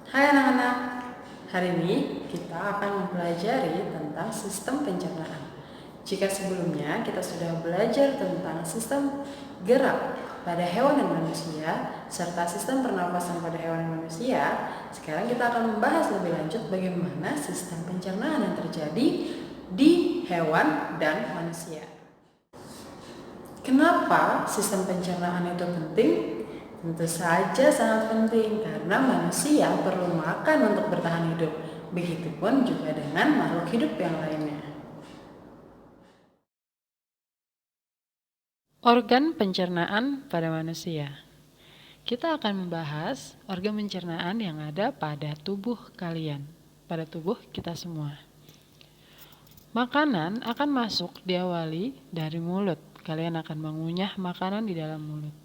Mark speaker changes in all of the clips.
Speaker 1: Hai anak-anak, hari ini kita akan mempelajari tentang sistem pencernaan. Jika sebelumnya kita sudah belajar tentang sistem gerak pada hewan dan manusia, serta sistem pernapasan pada hewan dan manusia, sekarang kita akan membahas lebih lanjut bagaimana sistem pencernaan yang terjadi di hewan dan manusia. Kenapa sistem pencernaan itu penting? Tentu saja sangat penting karena manusia perlu makan untuk bertahan hidup. Begitupun juga dengan makhluk hidup yang lainnya. Organ pencernaan pada manusia. Kita akan membahas organ pencernaan yang ada pada tubuh kalian, pada tubuh kita semua. Makanan akan masuk diawali dari mulut. Kalian akan mengunyah makanan di dalam mulut.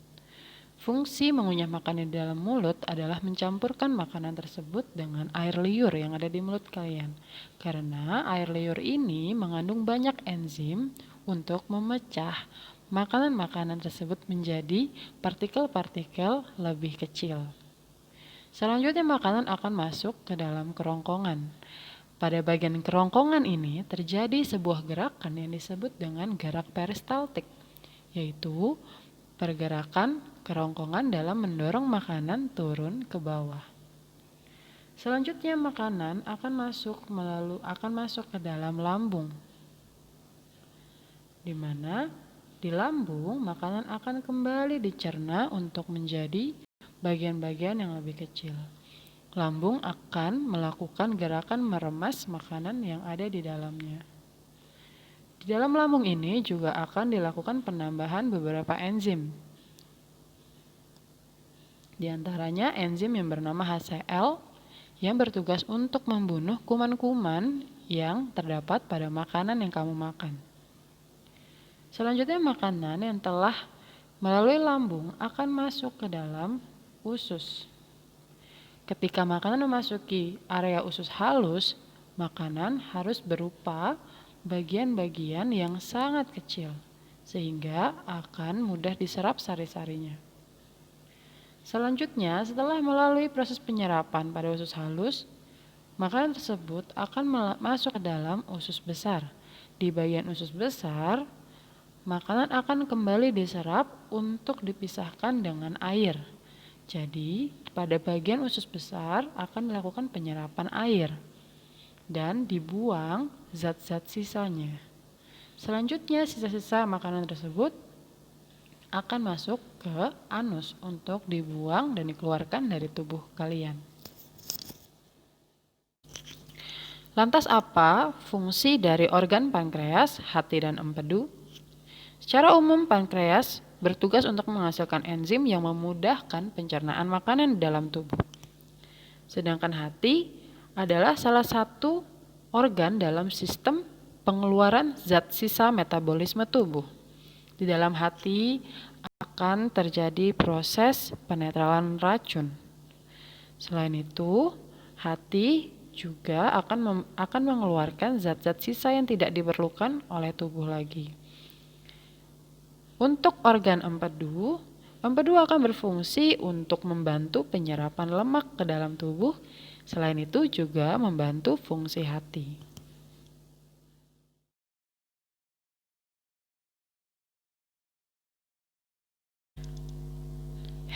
Speaker 1: Fungsi mengunyah makanan di dalam mulut adalah mencampurkan makanan tersebut dengan air liur yang ada di mulut kalian. Karena air liur ini mengandung banyak enzim untuk memecah makanan-makanan tersebut menjadi partikel-partikel lebih kecil. Selanjutnya makanan akan masuk ke dalam kerongkongan. Pada bagian kerongkongan ini terjadi sebuah gerakan yang disebut dengan gerak peristaltik, yaitu pergerakan kerongkongan dalam mendorong makanan turun ke bawah. Selanjutnya makanan akan masuk ke dalam lambung, di mana di lambung makanan akan kembali dicerna untuk menjadi bagian-bagian yang lebih kecil. Lambung akan melakukan gerakan meremas makanan yang ada di dalamnya. Di dalam lambung ini juga akan dilakukan penambahan beberapa enzim. Di antaranya enzim yang bernama HCl yang bertugas untuk membunuh kuman-kuman yang terdapat pada makanan yang kamu makan. Selanjutnya makanan yang telah melalui lambung akan masuk ke dalam usus. Ketika makanan memasuki area usus halus, makanan harus berupa bagian-bagian yang sangat kecil, sehingga akan mudah diserap sari-sarinya. Selanjutnya, setelah melalui proses penyerapan pada usus halus, makanan tersebut akan masuk ke dalam usus besar. Di bagian usus besar, makanan akan kembali diserap untuk dipisahkan dengan air. Jadi, pada bagian usus besar akan dilakukan penyerapan air dan dibuang zat-zat sisanya. Selanjutnya, sisa-sisa makanan tersebut akan masuk ke anus untuk dibuang dan dikeluarkan dari tubuh kalian. Lantas apa fungsi dari organ pankreas, hati, dan empedu? Secara umum, pankreas bertugas untuk menghasilkan enzim yang memudahkan pencernaan makanan di dalam tubuh. Sedangkan hati adalah salah satu organ dalam sistem pengeluaran zat sisa metabolisme tubuh. Di dalam hati akan terjadi proses penetralan racun. Selain itu, hati juga akan mengeluarkan zat-zat sisa yang tidak diperlukan oleh tubuh lagi. Untuk organ empedu akan berfungsi untuk membantu penyerapan lemak ke dalam tubuh. Selain itu juga membantu fungsi hati.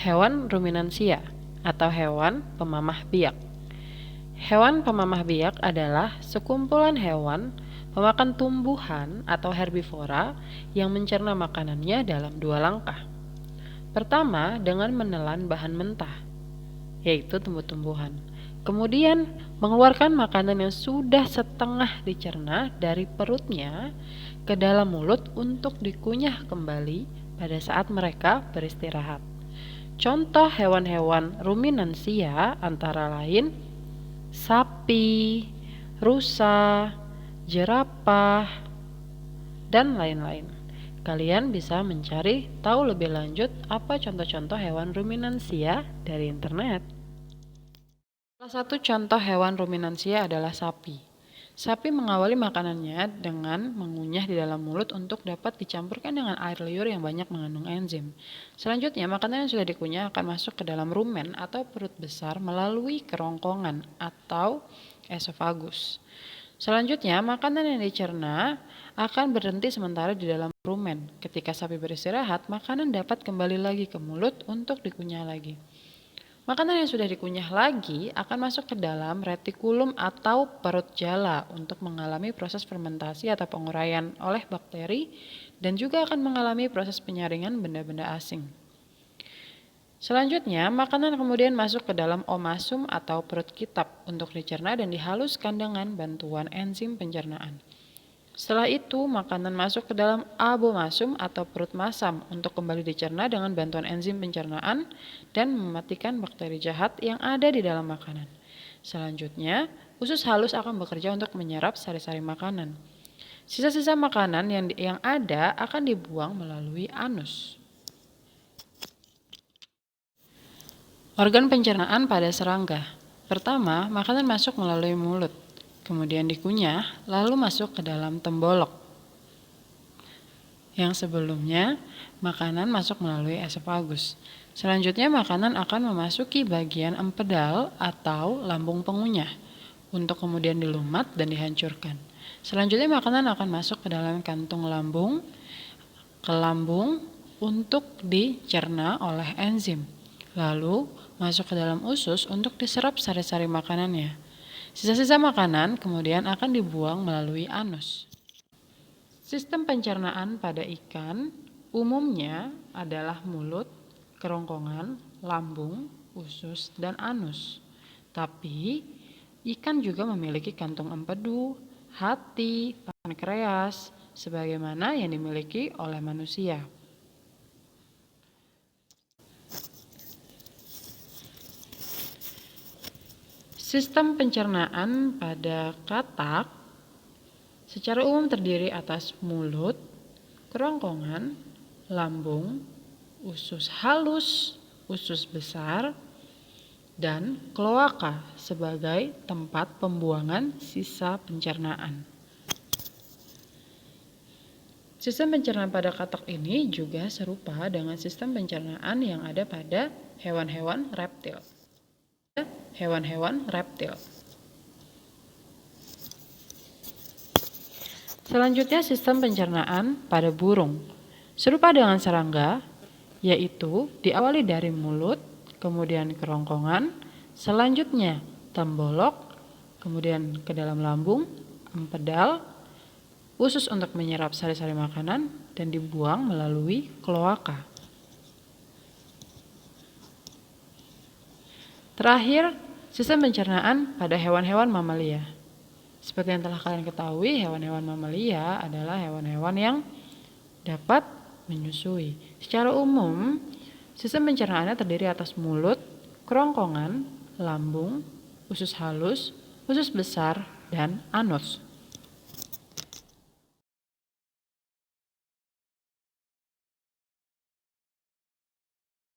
Speaker 1: Hewan ruminansia atau hewan pemamah biak. Hewan pemamah biak adalah sekumpulan hewan pemakan tumbuhan atau herbivora yang mencerna makanannya dalam dua langkah. Pertama, dengan menelan bahan mentah, yaitu tumbuh-tumbuhan. Kemudian, mengeluarkan makanan yang sudah setengah dicerna dari perutnya ke dalam mulut untuk dikunyah kembali pada saat mereka beristirahat. Contoh hewan-hewan ruminansia antara lain sapi, rusa, jerapah, dan lain-lain. Kalian bisa mencari tahu lebih lanjut apa contoh-contoh hewan ruminansia dari internet. Salah satu contoh hewan ruminansia adalah sapi. Sapi mengawali makanannya dengan mengunyah di dalam mulut untuk dapat dicampurkan dengan air liur yang banyak mengandung enzim. Selanjutnya, makanan yang sudah dikunyah akan masuk ke dalam rumen atau perut besar melalui kerongkongan atau esofagus. Selanjutnya, makanan yang dicerna akan berhenti sementara di dalam rumen. Ketika sapi beristirahat, makanan dapat kembali lagi ke mulut untuk dikunyah lagi. Makanan yang sudah dikunyah lagi akan masuk ke dalam retikulum atau perut jala untuk mengalami proses fermentasi atau penguraian oleh bakteri dan juga akan mengalami proses penyaringan benda-benda asing. Selanjutnya, makanan kemudian masuk ke dalam omasum atau perut kitab untuk dicerna dan dihaluskan dengan bantuan enzim pencernaan. Setelah itu, makanan masuk ke dalam abomasum atau perut masam untuk kembali dicerna dengan bantuan enzim pencernaan dan mematikan bakteri jahat yang ada di dalam makanan. Selanjutnya, usus halus akan bekerja untuk menyerap sari-sari makanan. Sisa-sisa makanan yang ada akan dibuang melalui anus. Organ pencernaan pada serangga. Pertama, makanan masuk melalui mulut. Kemudian dikunyah, lalu masuk ke dalam tembolok. Yang sebelumnya, makanan masuk melalui esofagus. Selanjutnya, makanan akan memasuki bagian empedal atau lambung pengunyah untuk kemudian dilumat dan dihancurkan. Selanjutnya, makanan akan masuk ke dalam kantung lambung, ke lambung untuk dicerna oleh enzim. Lalu, masuk ke dalam usus untuk diserap sari-sari makanannya. Sisa-sisa makanan kemudian akan dibuang melalui anus. Sistem pencernaan pada ikan umumnya adalah mulut, kerongkongan, lambung, usus, dan anus. Tapi, ikan juga memiliki kantung empedu, hati, pankreas, sebagaimana yang dimiliki oleh manusia. Sistem pencernaan pada katak secara umum terdiri atas mulut, kerongkongan, lambung, usus halus, usus besar, dan kloaka sebagai tempat pembuangan sisa pencernaan. Sistem pencernaan pada katak ini juga serupa dengan sistem pencernaan yang ada pada hewan-hewan reptil. Selanjutnya, sistem pencernaan pada burung. Serupa dengan serangga, yaitu diawali dari mulut, kemudian kerongkongan, selanjutnya tembolok, kemudian ke dalam lambung, empedal, usus untuk menyerap sari-sari makanan, dan dibuang melalui kloaka. Terakhir, sistem pencernaan pada hewan-hewan mamalia. Seperti yang telah kalian ketahui, hewan-hewan mamalia adalah hewan-hewan yang dapat menyusui. Secara umum, sistem pencernaannya terdiri atas mulut, kerongkongan, lambung, usus halus, usus besar, dan anus.